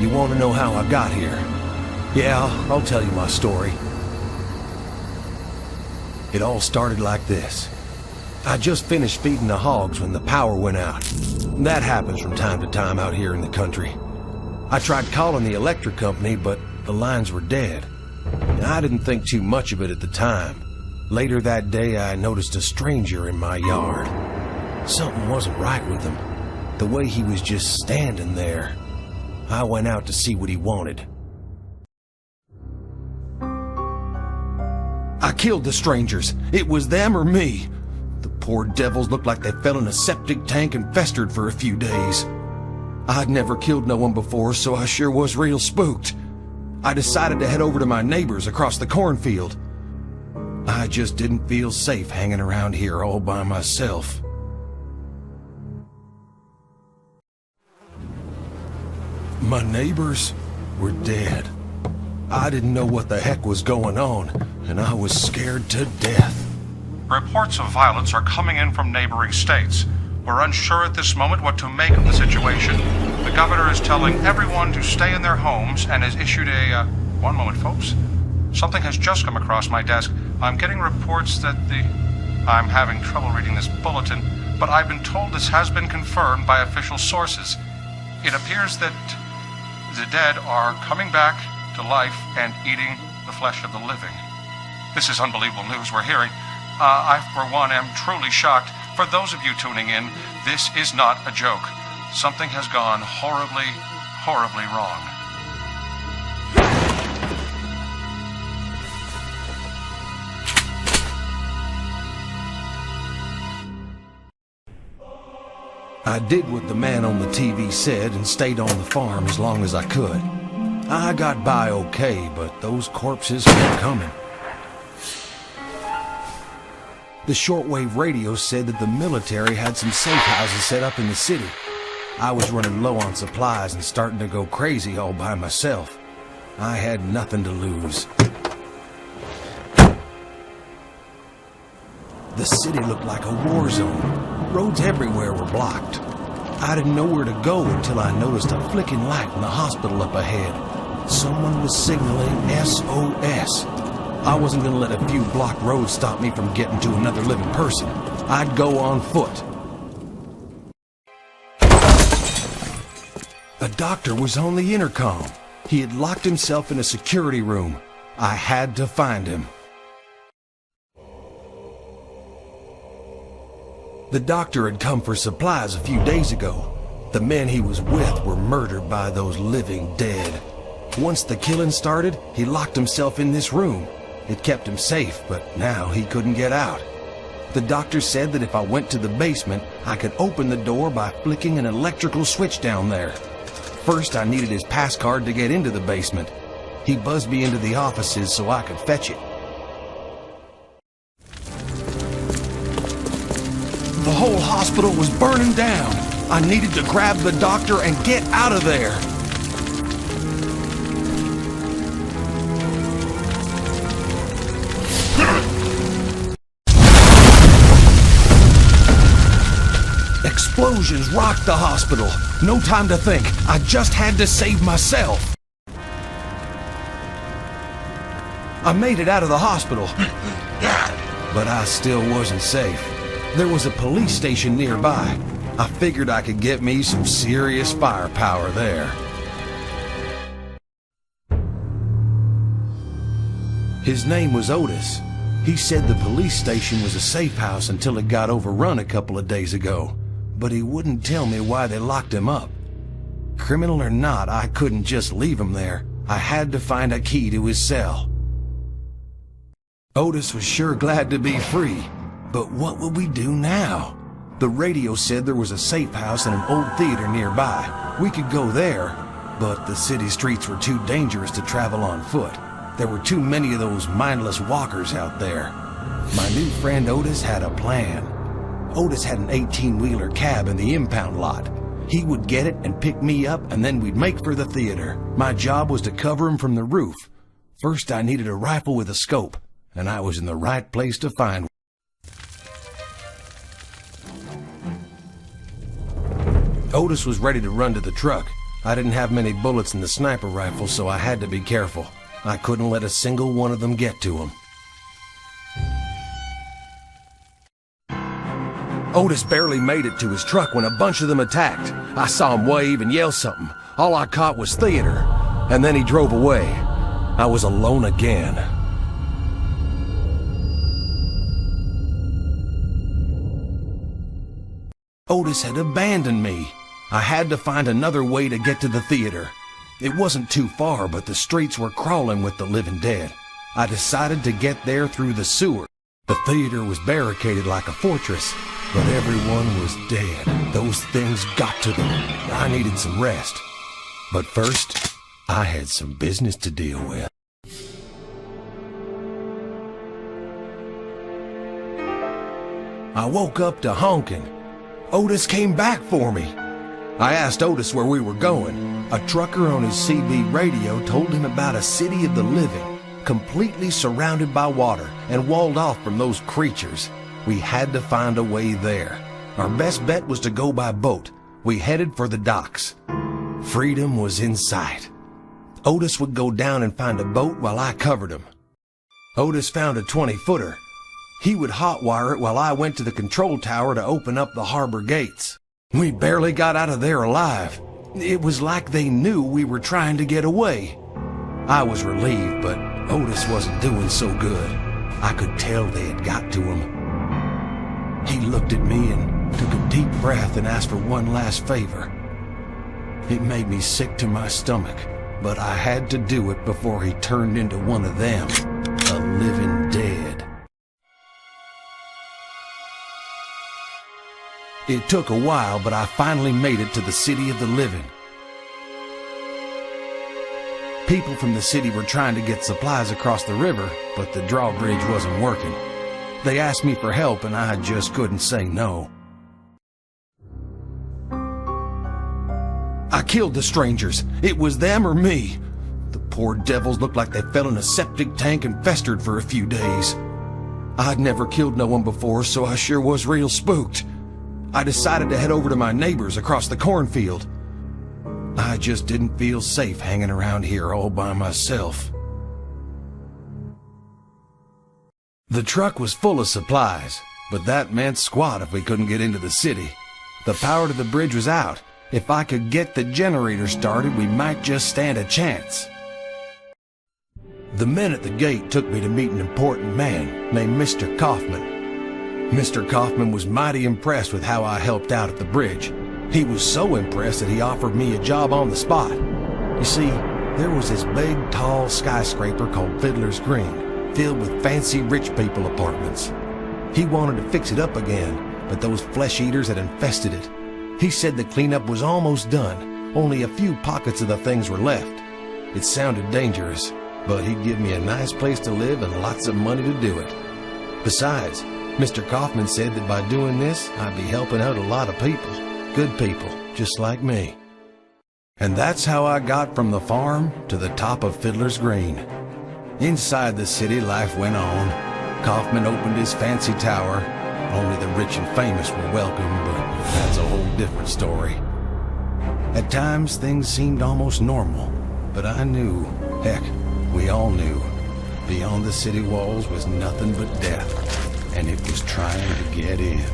You want to know how I got here? Yeah, I'll tell you my story. It all started like this. I just finished feeding the hogs when the power went out. That happens from time to time out here in the country. I tried calling the electric company, but the lines were dead. I didn't think too much of it at the time. Later that day, I noticed a stranger in my yard. Something wasn't right with him. The way he was just standing there. I went out to see what he wanted. I killed the strangers. It was them or me. The poor devils looked like they fell in a septic tank and festered for a few days. I'd never killed no one before, so I sure was real spooked. I decided to head over to my neighbors across the cornfield. I just didn't feel safe hanging around here all by myself. My neighbors were dead. I didn't know what the heck was going on, and I was scared to death. Reports of violence are coming in from neighboring states. We're unsure at this moment what to make of the situation. The governor is telling everyone to stay in their homes and has issued a... One moment, folks. Something has just come across my desk. I'm getting reports that I'm having trouble reading this bulletin, but I've been told this has been confirmed by official sources. It appears that the dead are coming back to life and eating the flesh of the living. This is unbelievable news we're hearing. I, for one, am truly shocked. For those of you tuning in, this is not a joke. Something has gone horribly, horribly wrong. I did what the man on the TV said and stayed on the farm as long as I could. I got by okay, but those corpses kept coming. The shortwave radio said that the military had some safe houses set up in the city. I was running low on supplies and starting to go crazy all by myself. I had nothing to lose. The city looked like a war zone. Roads everywhere were blocked. I didn't know where to go until I noticed a flicking light in the hospital up ahead. Someone was signaling SOS. I wasn't going to let a few blocked roads stop me from getting to another living person. I'd go on foot. A doctor was on the intercom. He had locked himself in a security room. I had to find him. The doctor had come for supplies a few days ago. The men he was with were murdered by those living dead. Once the killing started, he locked himself in this room. It kept him safe, but now he couldn't get out. The doctor said that if I went to the basement, I could open the door by flicking an electrical switch down there. First, I needed his pass card to get into the basement. He buzzed me into the offices so I could fetch it. The whole hospital was burning down. I needed to grab the doctor and get out of there. Explosions rocked the hospital. No time to think. I just had to save myself. I made it out of the hospital, but I still wasn't safe. There was a police station nearby. I figured I could get me some serious firepower there. His name was Otis. He said the police station was a safe house until it got overrun a couple of days ago. But he wouldn't tell me why they locked him up. Criminal or not, I couldn't just leave him there. I had to find a key to his cell. Otis was sure glad to be free, but what would we do now? The radio said there was a safe house and an old theater nearby. We could go there, but the city streets were too dangerous to travel on foot. There were too many of those mindless walkers out there. My new friend Otis had a plan. Otis had an 18-wheeler cab in the impound lot. He would get it and pick me up, and then we'd make for the theater. My job was to cover him from the roof. First, I needed a rifle with a scope, and I was in the right place to find one. Otis was ready to run to the truck. I didn't have many bullets in the sniper rifle, so I had to be careful. I couldn't let a single one of them get to him. Otis barely made it to his truck when a bunch of them attacked. I saw him wave and yell something. All I caught was theater, and then he drove away. I was alone again. Otis had abandoned me. I had to find another way to get to the theater. It wasn't too far, but the streets were crawling with the living dead. I decided to get there through the sewer. The theater was barricaded like a fortress, but everyone was dead. Those things got to them. I needed some rest. But first, I had some business to deal with. I woke up to honking. Otis came back for me. I asked Otis where we were going. A trucker on his CB radio told him about a city of the living, completely surrounded by water and walled off from those creatures. We had to find a way there. Our best bet was to go by boat. We headed for the docks. Freedom was in sight. Otis would go down and find a boat while I covered him. Otis found a 20-footer. He would hotwire it while I went to the control tower to open up the harbor gates. We barely got out of there alive. It was like they knew we were trying to get away. I was relieved, but Otis wasn't doing so good. I could tell they had got to him. He looked at me and took a deep breath and asked for one last favor. It made me sick to my stomach, but I had to do it before he turned into one of them, a living dead. It took a while, but I finally made it to the city of the living. People from the city were trying to get supplies across the river, but the drawbridge wasn't working. They asked me for help, and I just couldn't say no. I killed the strangers. It was them or me. The poor devils looked like they fell in a septic tank and festered for a few days. I'd never killed no one before, so I sure was real spooked. I decided to head over to my neighbors across the cornfield. I just didn't feel safe hanging around here all by myself. The truck was full of supplies, but that meant squat if we couldn't get into the city. The power to the bridge was out. If I could get the generator started, we might just stand a chance. The men at the gate took me to meet an important man named Mr. Kaufman. Mr. Kaufman was mighty impressed with how I helped out at the bridge. He was so impressed that he offered me a job on the spot. You see, there was this big, tall skyscraper called Fiddler's Green, filled with fancy rich people apartments. He wanted to fix it up again, but those flesh eaters had infested it. He said the cleanup was almost done. Only a few pockets of the things were left. It sounded dangerous, but he'd give me a nice place to live and lots of money to do it. Besides, Mr. Kaufman said that by doing this, I'd be helping out a lot of people. Good people, just like me. And that's how I got from the farm to the top of Fiddler's Green. Inside the city, life went on. Kaufman opened his fancy tower. Only the rich and famous were welcome, but that's a whole different story. At times, things seemed almost normal, but I knew, heck, we all knew, beyond the city walls was nothing but death. And it was trying to get in.